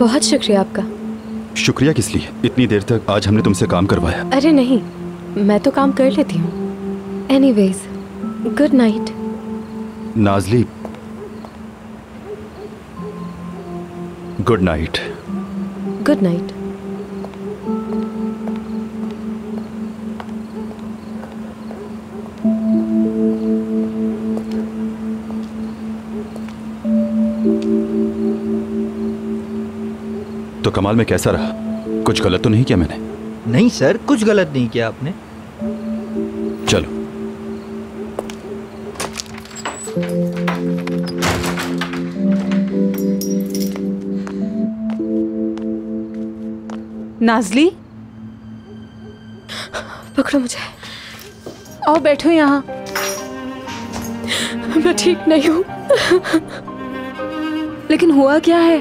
बहुत शुक्रिया आपका। शुक्रिया किस लिए? इतनी देर तक आज हमने तुमसे काम करवाया। अरे नहीं, मैं तो काम कर लेती हूँ। Anyways, good night. Nazli, good night. Good night. तो कमाल में कैसा रहा? कुछ गलत तो नहीं किया मैंने? नहीं सर, कुछ गलत नहीं किया आपने। चलो। नाज़ली, पकड़ो मुझे। आओ बैठो यहाँ। मैं ठीक नहीं हूँ। लेकिन हुआ क्या है?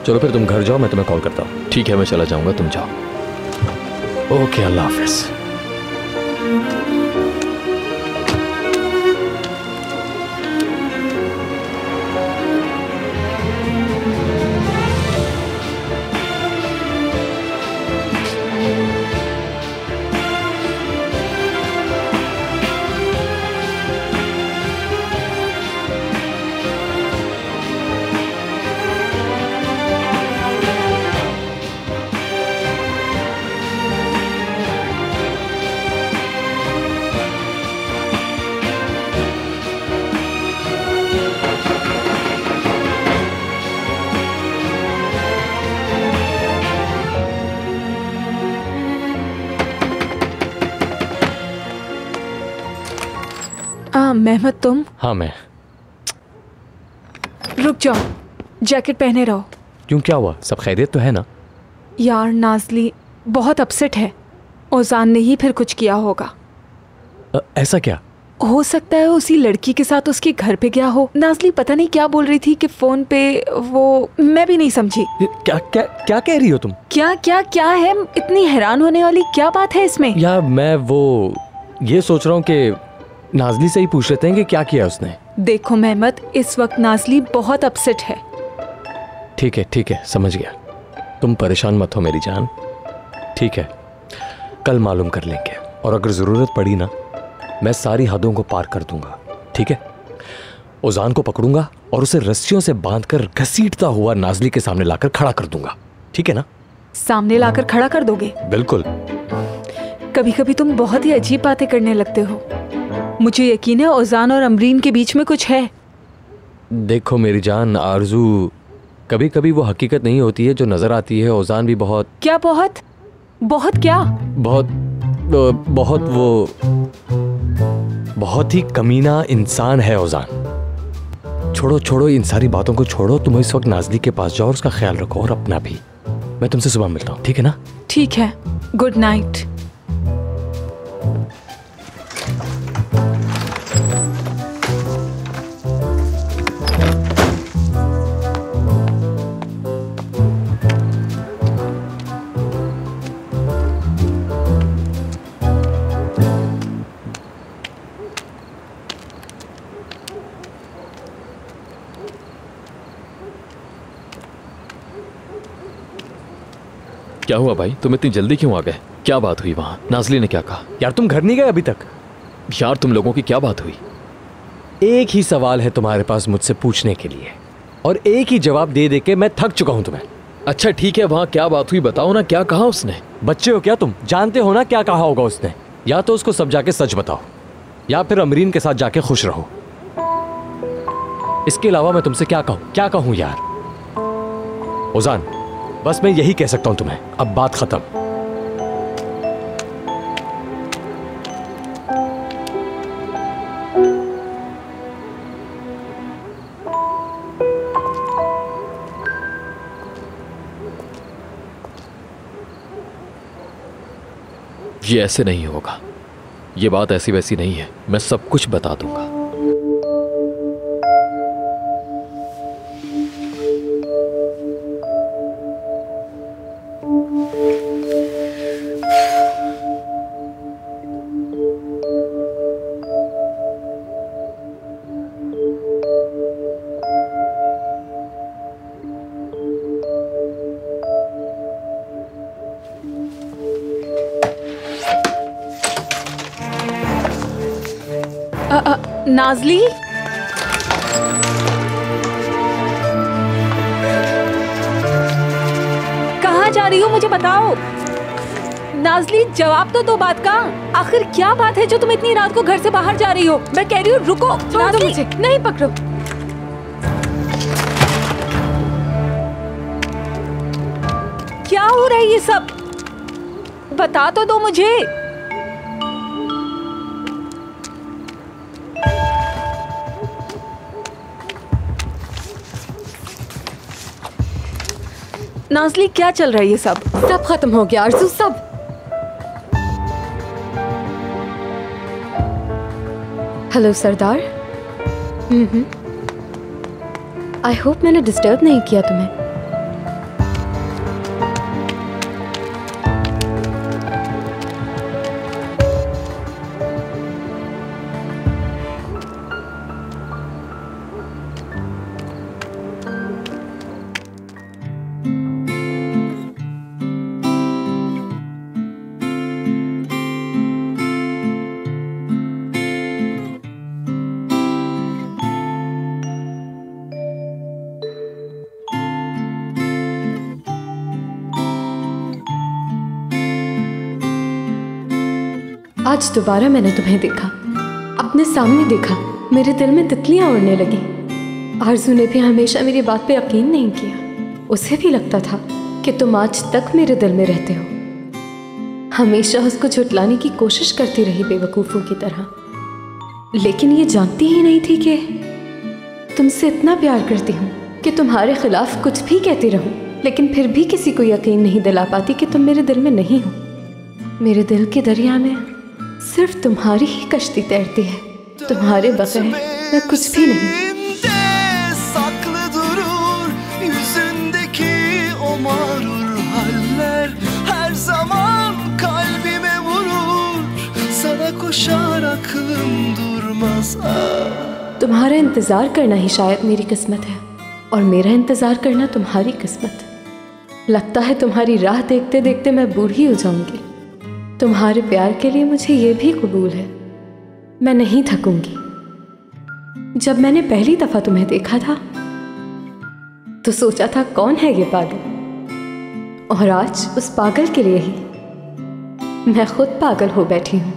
चलो फिर तुम घर जाओ, मैं तुम्हें कॉल करता हूँ। ठीक है, मैं चला जाऊंगा, तुम जाओ। ओके, अल्लाह हाफिज। मेहमत तुम? हाँ मैं। रुक जाओ, जैकेट पहने रहो। क्यों, क्या हुआ? सब खैरियत तो है ना? यार नाज़ली बहुत अपसेट है। ओजान ने ही फिर कुछ किया होगा। ऐसा क्या? हो सकता है उसी लड़की के साथ उसके घर पे गया हो। नाज़ली पता नहीं क्या बोल रही थी कि फोन पे वो, मैं भी नहीं समझी। क्या क्या क्या कह रही हो तुम? क्या क्या क्या है? इतनी हैरान होने वाली क्या बात है इसमें? यार मैं वो ये सोच रहा हूँ कि नाज़ली से ही पूछ लेते हैं कि क्या किया उसने। देखो मेहमत, इस वक्त नाज़ली बहुत अपसेट है। ठीक है, समझ गया। तुम परेशान मत हो मेरी जान। ठीक है, कल मालूम कर लेंगे, और अगर जरूरत पड़ी ना, मैं सारी हदों को पार कर दूंगा। ठीक है, ओजान को पकड़ूंगा और उसे रस्सियों से बांधकर घसीटता हुआ नाज़ली के सामने लाकर खड़ा कर दूंगा। ठीक है ना? सामने लाकर खड़ा कर दोगे? बिल्कुल। कभी कभी तुम बहुत ही अजीब बातें करने लगते हो। मुझे यकीन है ओजान और अमरीन के बीच में कुछ है। देखो मेरी जान, आरजू कभी कभी वो हकीकत नहीं होती है जो नजर आती है। ओजान भी बहुत क्या बहुत क्या बहुत ही कमीना इंसान है ओजान। छोड़ो इन सारी बातों को छोड़ो। तुम इस वक्त नाज़ली के पास जाओ और उसका ख्याल रखो, और अपना भी। मैं तुमसे सुबह मिलता हूँ, ठीक है ना? ठीक है, गुड नाइट। क्या हुआ भाई, तुम इतनी जल्दी क्यों आ गए? क्या बात हुई वहां? नाज़ली ने क्या कहा? यार तुम घर नहीं गए अभी तक? यार तुम लोगों की क्या बात हुई? एक ही सवाल है तुम्हारे पास मुझसे पूछने के लिए, और एक ही जवाब दे दे के मैं थक चुका हूं तुम्हें। अच्छा ठीक है, वहां क्या बात हुई बताओ ना, क्या कहा उसने? बच्चे हो क्या तुम? जानते हो ना क्या कहा होगा उसने। या तो उसको सब जाके सच बताओ, या फिर अमरीन के साथ जाके खुश रहो। इसके अलावा मैं तुमसे क्या कहूं यार? ओजान, बस मैं यही कह सकता हूं तुम्हें, अब बात खत्म। ये ऐसे नहीं होगा, ये बात ऐसी वैसी नहीं है, मैं सब कुछ बता दूंगा। नाजली, कहाँ जा रही हो मुझे बताओ। नाजली जवाब तो दो बात का। आखिर क्या बात है जो तुम इतनी रात को घर से बाहर जा रही हो? मैं कह रही हूँ रुको। नाजली मुझे नहीं पकड़ो। क्या हो रहा है ये सब? बता तो दो मुझे। नाजली क्या चल रहा है ये सब? सब खत्म हो गया आरज़ू, सब। Hello Sardar. आई होप मैंने डिस्टर्ब नहीं किया तुम्हें। आज दोबारा मैंने तुम्हें देखा, अपने सामने देखा। मेरे दिल में तितलियां उड़ने लगी। आरज़ू ने भी हमेशा मेरी बात पे यकीन नहीं किया। उसे भी लगता था कि तुम आज तक मेरे दिल में रहते हो। हमेशा उसको झुटलाने की कोशिश करती रही बेवकूफ़ों की तरह, लेकिन ये जानती ही नहीं थी कि तुमसे इतना प्यार करती हूँ कि तुम्हारे खिलाफ कुछ भी कहती रहूँ, लेकिन फिर भी किसी को यकीन नहीं दिला पाती कि तुम मेरे दिल में नहीं हो। मेरे दिल के दरिया में सिर्फ तुम्हारी ही कश्ती तैरती है। तुम्हारे बगैर मैं कुछ भी नहीं। Saklı durur yüzündeki o mağrur haller, her zaman kalbime vurur, sana koşar aklım durmaz. तुम्हारा इंतज़ार करना ही शायद मेरी किस्मत है, और मेरा इंतज़ार करना तुम्हारी किस्मत। लगता है तुम्हारी राह देखते देखते मैं बूढ़ी हो जाऊंगी। तुम्हारे प्यार के लिए मुझे ये भी कबूल है, मैं नहीं थकूंगी। जब मैंने पहली दफ़ा तुम्हें देखा था तो सोचा था कौन है ये पागल, और आज उस पागल के लिए ही मैं खुद पागल हो बैठी हूँ।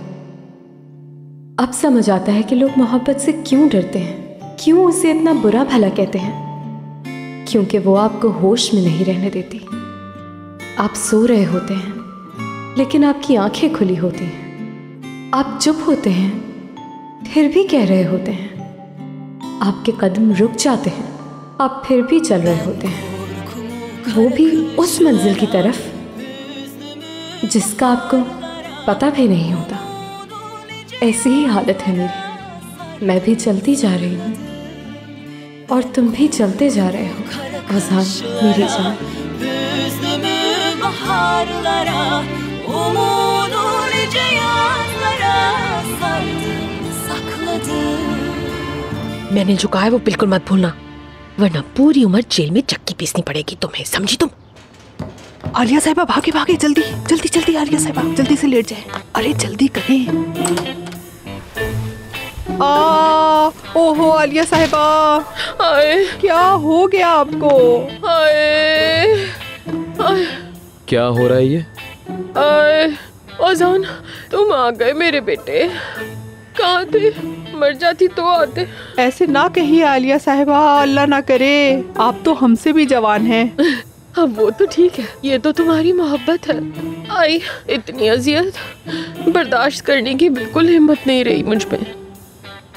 अब समझ आता है कि लोग मोहब्बत से क्यों डरते हैं, क्यों उसे इतना बुरा भला कहते हैं। क्योंकि वो आपको होश में नहीं रहने देती। आप सो रहे होते हैं लेकिन आपकी आंखें खुली होती हैं। आप चुप होते हैं फिर भी कह रहे होते हैं। आपके कदम रुक जाते हैं, आप फिर भी चल रहे होते हैं, वो भी उस मंजिल की तरफ जिसका आपको पता भी नहीं होता। ऐसी ही हालत है मेरी। मैं भी चलती जा रही हूँ और तुम भी चलते जा रहे हो। अज़ान मेरी जान। मैंने जो कहा है वो बिल्कुल मत भूलना, वरना पूरी उम्र जेल में चक्की पीसनी पड़ेगी तुम्हें, समझी तुम? आलिया साहिबा भागे भागे, जल्दी जल्दी जल्दी। आलिया साहिबा जल्दी से लेट जाए। अरे जल्दी करें। ओहो आलिया साहिबा, क्या हो गया आपको? क्या हो रहा है ये? अज़ान, तुम आ गए मेरे बेटे। कहाँ थे? मर जाती तो आते। ऐसे ना कहिए आलिया साहिबा, अल्लाह ना करे। आप तो हमसे भी जवान हैं। अब वो तो ठीक है, ये तो तुम्हारी मोहब्बत है। आई इतनी अजियत बर्दाश्त करने की बिल्कुल हिम्मत नहीं रही मुझ में।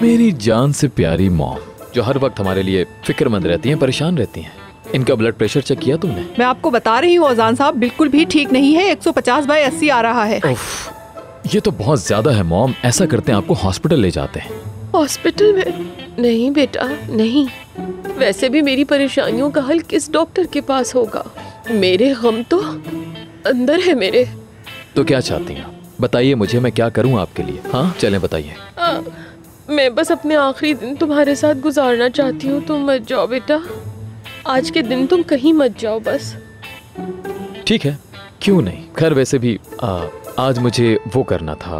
मेरी जान से प्यारी मॉम, जो हर वक्त हमारे लिए फिक्रमंद रहती हैं, परेशान रहती हैं। इनका ब्लड प्रेशर चेक किया तुमने? मैं आपको बता रही हूँ अज़ान साहब, बिल्कुल भी ठीक नहीं है। 150/80 आ रहा है। ये तो बहुत ज्यादा है मॉम। ऐसा करते हैं, आपको हॉस्पिटल ले जाते हैं। हॉस्पिटल में? नहीं बेटा नहीं। वैसे भी मेरी परेशानियों का हल किस डॉक्टर के पास होगा? मेरे गम तो अंदर है मेरे। तो क्या चाहती हैं बताइए मुझे, मैं क्या करूँ आपके लिए? हाँ चलें बताइए। मैं बस अपने आखिरी दिन तुम्हारे साथ गुजारना चाहती हूँ। तुम मत जाओ बेटा, आज के दिन तुम कहीं मत जाओ बस। ठीक है, क्यों नहीं। खैर वैसे भी आज मुझे वो करना था।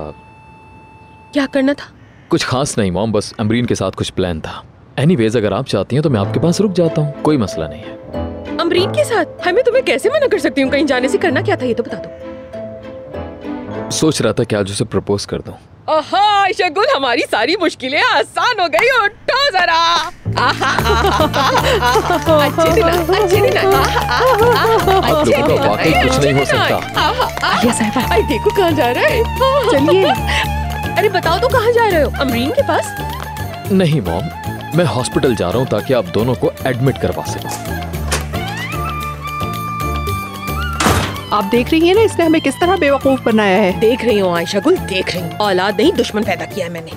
क्या करना था? कुछ खास नहीं मॉम, बस अमरीन के साथ कुछ प्लान था। एनीवेज अगर आप चाहती हैं तो मैं आपके पास रुक जाता हूँ, कोई मसला नहीं है। अमरीन के साथ? हमें तुम्हें कैसे मना कर सकती हूँ? कहीं जाने से करना क्या था ये तो बता दो। सोच रहा था कि आज उसे प्रपोज कर दूं। आयशा गुल, हमारी सारी मुश्किलें आसान हो गई। उठो जरा। अच्छे दिन वाकई कुछ नहीं हो सकता। देखो कहाँ जा रहा है। चलिए। अरे बताओ तो कहाँ जा रहे हो? अमरीन के पास? नहीं मॉम, मैं हॉस्पिटल जा रहा हूँ ताकि आप दोनों को एडमिट करवा सकूं। आप देख रही हैं ना इसने हमें किस तरह बेवकूफ बनाया है। देख रही हूँ आयशा गुल, देख रही हूँ। औलाद नहीं दुश्मन पैदा किया है मैंने।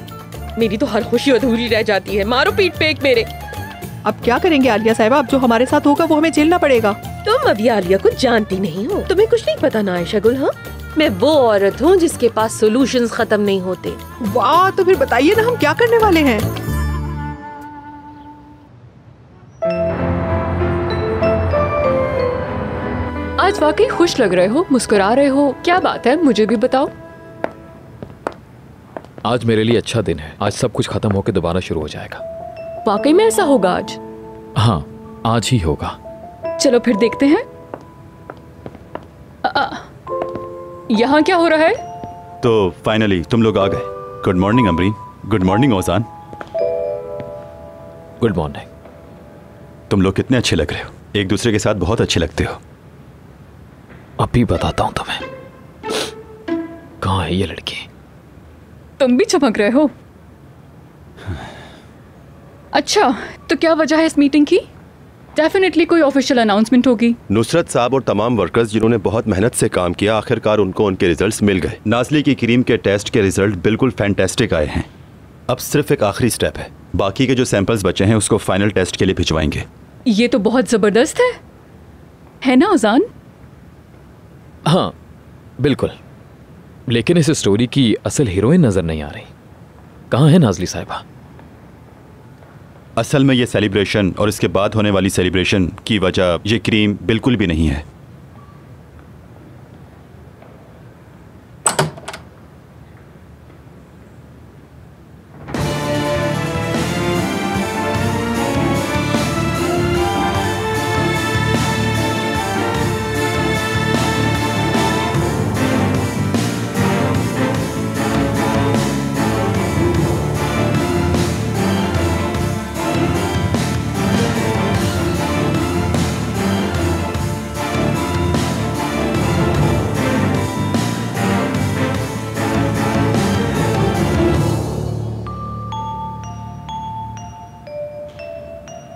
मेरी तो हर खुशी अधूरी रह जाती है। मारो पीठ पे एक मेरे। अब क्या करेंगे आलिया साहिबा? अब जो हमारे साथ होगा वो हमें झेलना पड़ेगा। तुम अभी आलिया को जानती नहीं हो, तुम्हें कुछ नहीं पता ना आयशा गुल। हाँ, मैं वो औरत हूँ जिसके पास सॉल्यूशंस खत्म नहीं होते। वाह, तो फिर बताइए ना हम क्या करने वाले हैं। आज वाकई खुश लग रहे हो, मुस्कुरा रहे हो, क्या बात है? मुझे भी बताओ। आज मेरे लिए अच्छा दिन है। आज सब कुछ खत्म होकर दोबारा शुरू हो जाएगा। वाकई में ऐसा होगा आज? हाँ, आज ही होगा। चलो फिर देखते हैं। यहाँ क्या हो रहा है? तो फाइनली तुम लोग आ गए। Good morning Amreen. Good morning Ozan. Good morning. तुम लोग कितने अच्छे लग रहे हो, एक दूसरे के साथ बहुत अच्छे लगते हो। अभी बताता हूँ तुम्हें। कहाँ है ये लड़की? तुम भी चमक रहे हो। अच्छा, तो क्या वजह है इस मीटिंग की? डेफिनेटली कोई ऑफिशियल अनाउंसमेंट होगी। नुसरत साहब और तमाम वर्कर्स जिन्होंने बहुत मेहनत से काम किया, आखिरकार उनको उनके रिजल्ट्स मिल गए। नाज़ली की क्रीम के टेस्ट के रिजल्ट बिल्कुल फैंटास्टिक आए हैं। अब सिर्फ एक आखिरी स्टेप है, बाकी के जो सैंपल्स बचे हैं उसको फाइनल टेस्ट के लिए भिजवाएंगे। ये तो बहुत जबरदस्त है ना ओजान? हाँ बिल्कुल, लेकिन इस स्टोरी की असल हीरोइन नजर नहीं आ रही। कहाँ है नाज़ली साहिबा? असल में ये सेलिब्रेशन और इसके बाद होने वाली सेलिब्रेशन की वजह ये क्रीम बिल्कुल भी नहीं है।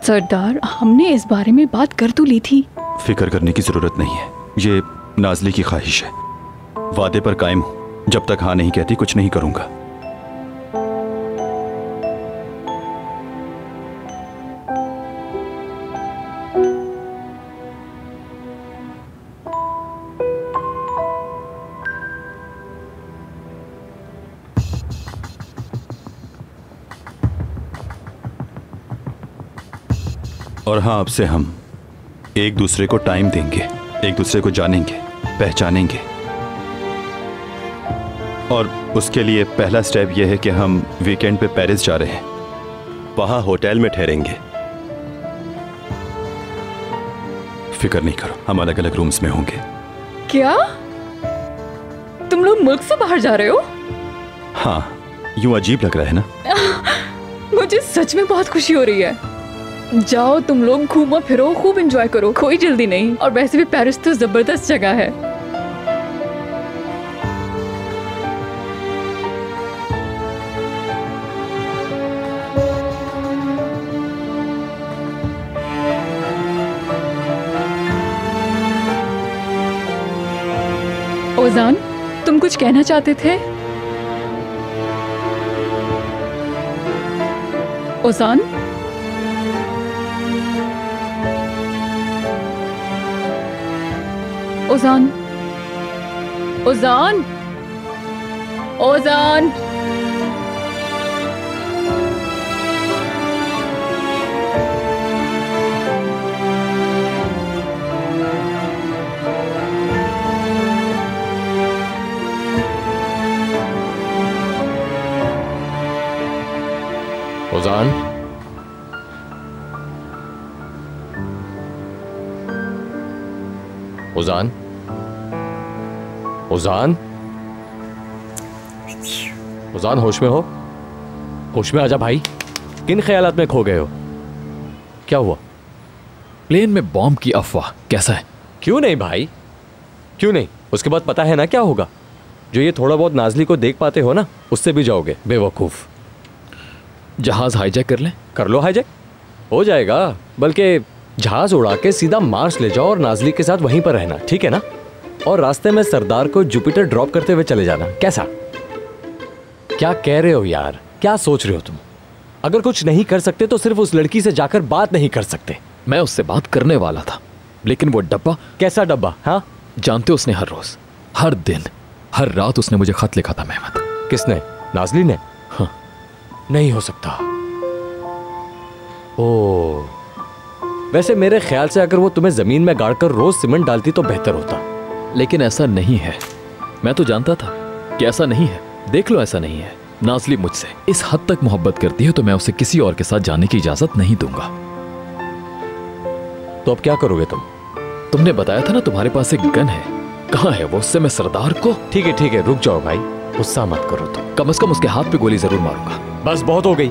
सरदार, हमने इस बारे में बात कर तो ली थी। फिक्र करने की जरूरत नहीं है, ये नाज़ली की ख्वाहिश है। वादे पर कायम हूं, जब तक हाँ नहीं कहती कुछ नहीं करूंगा। और हाँ, अब से हम एक दूसरे को टाइम देंगे, एक दूसरे को जानेंगे, पहचानेंगे। और उसके लिए पहला स्टेप यह है कि हम वीकेंड पे पेरिस जा रहे हैं। वहां होटल में ठहरेंगे। फिक्र नहीं करो, हम अलग अलग रूम्स में होंगे। क्या तुम लोग मुल्क से बाहर जा रहे हो? हाँ, यूं अजीब लग रहा है ना? मुझे सच में बहुत खुशी हो रही है। जाओ तुम लोग, घूमो फिरो, खूब एंजॉय करो, कोई जल्दी नहीं। और वैसे भी पेरिस तो जबरदस्त जगह है। ओजान, तुम कुछ कहना चाहते थे? ओजान? ओजान, ओजान, ओजान। उजान, उजान, उजान, होश में हो? होश में आजा भाई। किन ख्यालात में खो गए हो? क्या हुआ? प्लेन में बॉम्ब की अफवाह। कैसा है? क्यों नहीं भाई, क्यों नहीं? उसके बाद पता है ना क्या होगा? जो ये थोड़ा बहुत नाजली को देख पाते हो ना, उससे भी जाओगे बेवकूफ। जहाज हाईजैक कर लें? कर लो हाईजैक, हो जाएगा। बल्कि जहाज उड़ा के सीधा मार्स ले जाओ और नाजली के साथ वहीं पर रहना, ठीक है ना? और रास्ते में सरदार को जुपिटर ड्रॉप करते हुए चले जाना। कैसा? क्या कह रहे हो यार? क्या सोच रहे हो तुम? अगर कुछ नहीं कर सकते तो सिर्फ उस लड़की से जाकर बात नहीं कर सकते। मैं उससे बात करने वाला था, लेकिन वो डब्बा। कैसा डब्बा? हाँ, जानते हो, उसने हर रोज, हर दिन, हर रात उसने मुझे खत लिखा था मेहमद। किसने? नाजली ने? हाँ। नहीं हो सकता। ओ, वैसे मेरे ख्याल से अगर वो तुम्हें जमीन में गाड़कर रोज सीमेंट डालती तो बेहतर होता। लेकिन ऐसा नहीं है। मैं तो जानता था कि ऐसा नहीं है। देख लो, ऐसा नहीं है। नाजली मुझसे इस हद तक मोहब्बत करती है तो मैं उसे किसी और के साथ जाने की इजाजत नहीं दूंगा। तो अब क्या करोगे तुम? तुमने बताया था ना तुम्हारे पास एक गन है। कहाँ है वो? उससे मैं सरदार को। ठीक है, रुक जाओ भाई, गुस्सा मत करो तुम। कम से कम उसके हाथ पे गोली जरूर मारूंगा। बस बहुत हो गई।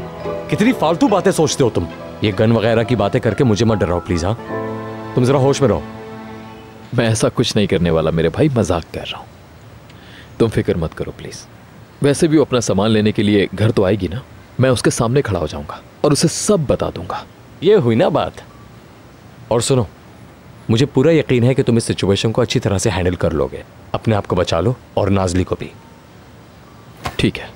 कितनी फालतू बातें सोचते हो तुम। ये गन वगैरह की बातें करके मुझे मत डराओ प्लीज। हाँ, तुम जरा होश में रहो। मैं ऐसा कुछ नहीं करने वाला मेरे भाई, मजाक कर रहा हूं। तुम फिक्र मत करो प्लीज। वैसे भी वो अपना सामान लेने के लिए घर तो आएगी ना। मैं उसके सामने खड़ा हो जाऊंगा और उसे सब बता दूंगा। ये हुई ना बात। और सुनो, मुझे पूरा यकीन है कि तुम इस सिचुएशन को अच्छी तरह से हैंडल कर लोगे। अपने आप को बचा लो और नाजली को भी। ठीक है।